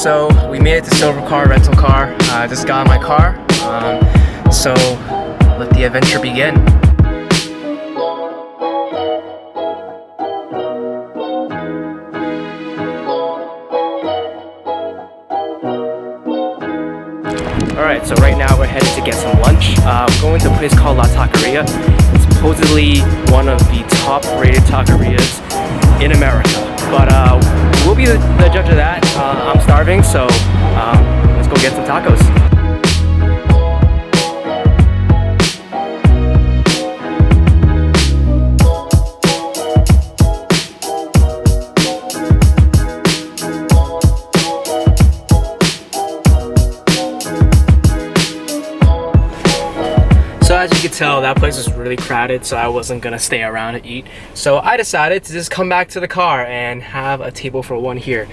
so we made it to Silver Car Rental Car. I just got in my car, so let the adventure begin. Alright, so right now we're headed to get some lunch. We're going to a place called La Taqueria. It's supposedly one of the top rated taquerias in America. But we'll be the judge of that. I'm starving, so let's go get some tacos. So as you can tell, that place was really crowded, so I wasn't gonna stay around to eat. So I decided to just come back to the car and have a table for one here.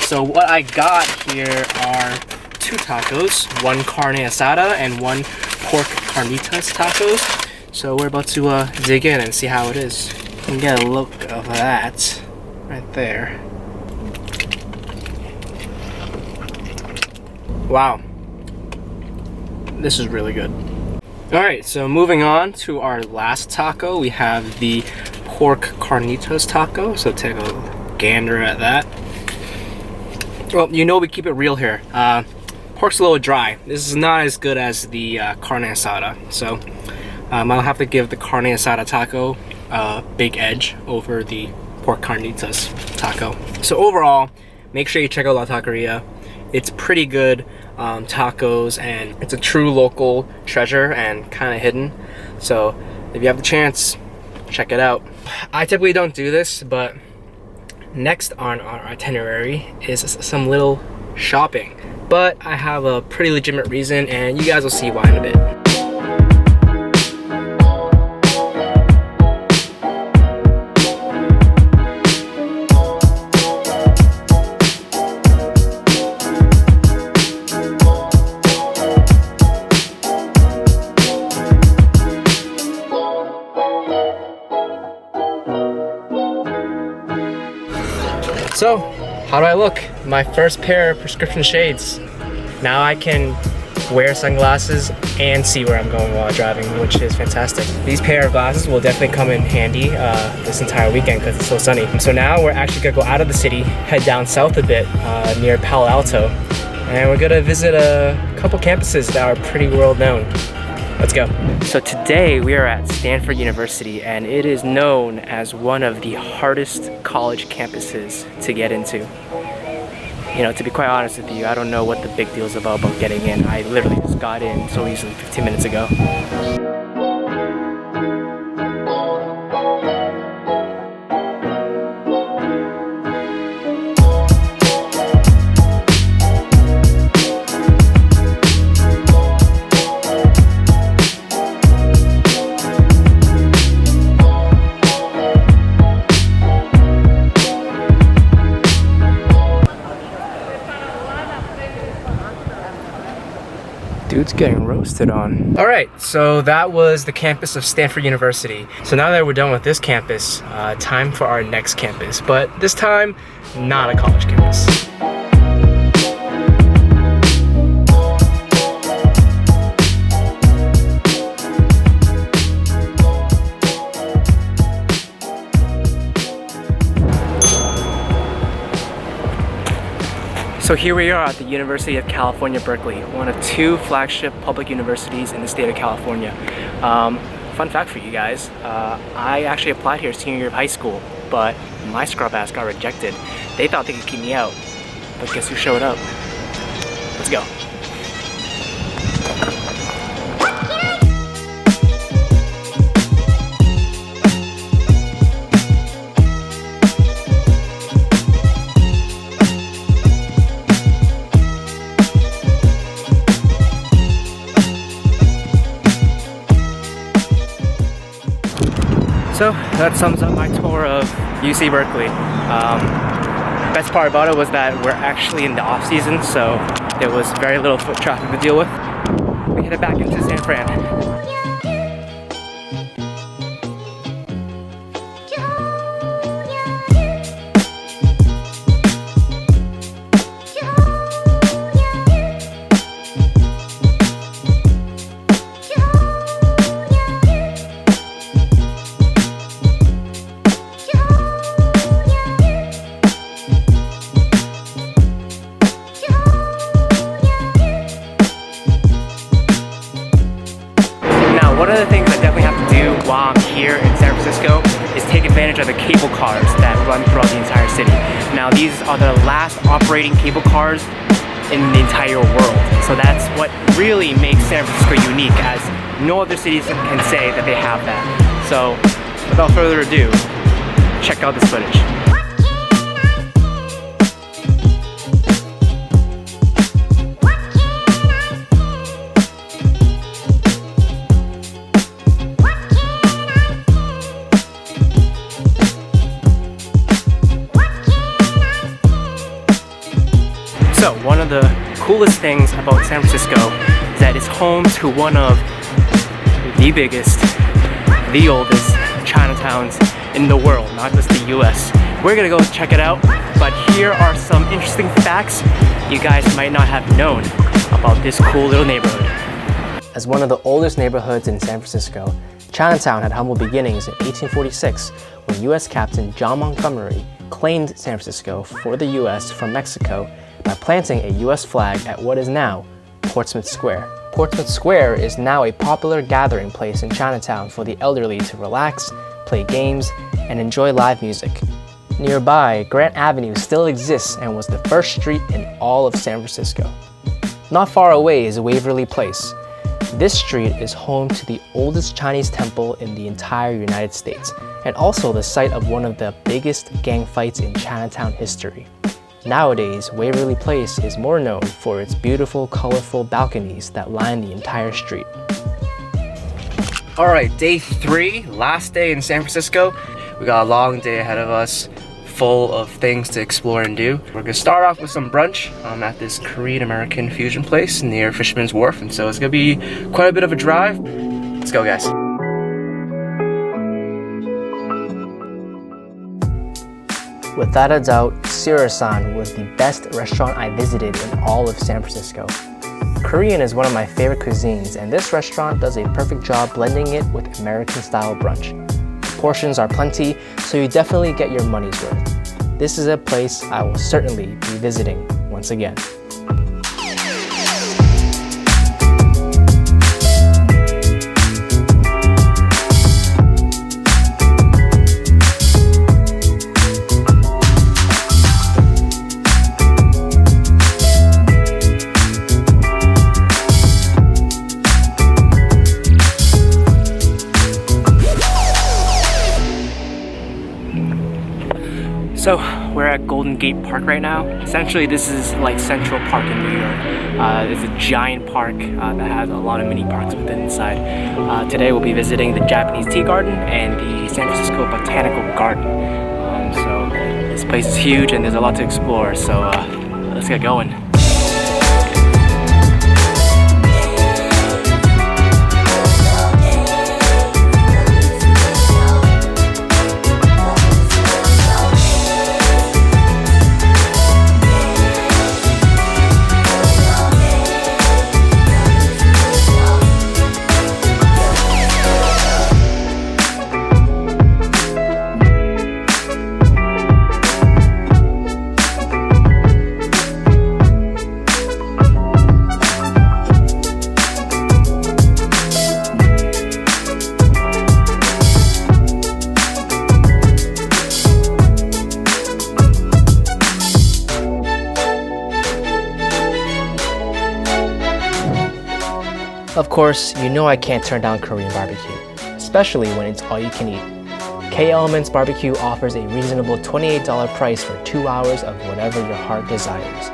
So what I got here are 2 tacos, one carne asada and one pork carnitas tacos. So we're about to dig in and see how it is. You can get a look of that right there. Wow, this is really good. Alright, so moving on to our last taco, we have the pork carnitas taco. So take a gander at that. Well, you know we keep it real here. Pork's a little dry. This is not as good as the carne asada. So I'll have to give the carne asada taco a big edge over the pork carnitas taco. So overall, make sure you check out La Taqueria. It's pretty good tacos, and it's a true local treasure and kind of hidden. So if you have the chance, check it out. I typically don't do this, but next on our itinerary is some little shopping. But I have a pretty legitimate reason, and you guys will see why in a bit. So, how do I look? My first pair of prescription shades. Now I can wear sunglasses and see where I'm going while driving, which is fantastic. These pair of glasses will definitely come in handy this entire weekend because it's so sunny. So now we're actually gonna go out of the city, head down south a bit near Palo Alto, and we're gonna visit a couple campuses that are pretty world known. Let's go. So today we are at Stanford University, and it is known as one of the hardest college campuses to get into. You know, to be quite honest with you, I don't know what the big deal is about getting in. I literally just got in so easily 15 minutes ago. Dude's getting roasted on. All right, so that was the campus of Stanford University. So now that we're done with this campus, time for our next campus, but this time, not a college campus. So here we are at the University of California, Berkeley, one of 2 flagship public universities in the state of California. Fun fact for you guys, I actually applied here senior year of high school, but my scrub ass got rejected. They thought they could keep me out, but guess who showed up? Let's go. So that sums up my tour of UC Berkeley. Best part about it was that we're actually in the off season, so there was very little foot traffic to deal with. We headed back into San Fran. which are the cable cars that run throughout the entire city. Now these are the last operating cable cars in the entire world. So that's what really makes San Francisco unique, as no other cities can say that they have that. So without further ado, check out this footage. So one of the coolest things about San Francisco is that it's home to one of the biggest, the oldest Chinatowns in the world, not just the US. We're gonna go check it out, but here are some interesting facts you guys might not have known about this cool little neighborhood. As one of the oldest neighborhoods in San Francisco, Chinatown had humble beginnings in 1846 when US Captain John Montgomery claimed San Francisco for the US from Mexico by planting a US flag at what is now Portsmouth Square. Portsmouth Square is now a popular gathering place in Chinatown for the elderly to relax, play games, and enjoy live music. Nearby, Grant Avenue still exists and was the first street in all of San Francisco. Not far away is Waverly Place. This street is home to the oldest Chinese temple in the entire United States, and also the site of one of the biggest gang fights in Chinatown history. Nowadays, Waverly Place is more known for its beautiful, colorful balconies that line the entire street. Alright, day 3, last day in San Francisco. We got a long day ahead of us, full of things to explore and do. We're gonna start off with some brunch at this Korean-American fusion place near Fisherman's Wharf, and so it's gonna be quite a bit of a drive. Let's go, guys. Without a doubt, Surisan was the best restaurant I visited in all of San Francisco. Korean is one of my favorite cuisines, and this restaurant does a perfect job blending it with American-style brunch. The portions are plenty, so you definitely get your money's worth. This is a place I will certainly be visiting once again. So we're at Golden Gate Park right now. Essentially, this is like Central Park in New York. It's a giant park that has a lot of mini parks within inside. Today we'll be visiting the Japanese Tea Garden and the San Francisco Botanical Garden. So this place is huge and there's a lot to explore, so let's get going. Of course, you know I can't turn down Korean barbecue, especially when it's all you can eat. K-Elements Barbecue offers a reasonable $28 price for 2 hours of whatever your heart desires.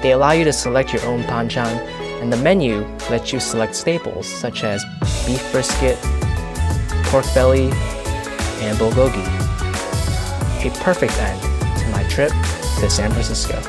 They allow you to select your own banchan, and the menu lets you select staples such as beef brisket, pork belly, and bulgogi. A perfect end to my trip to San Francisco.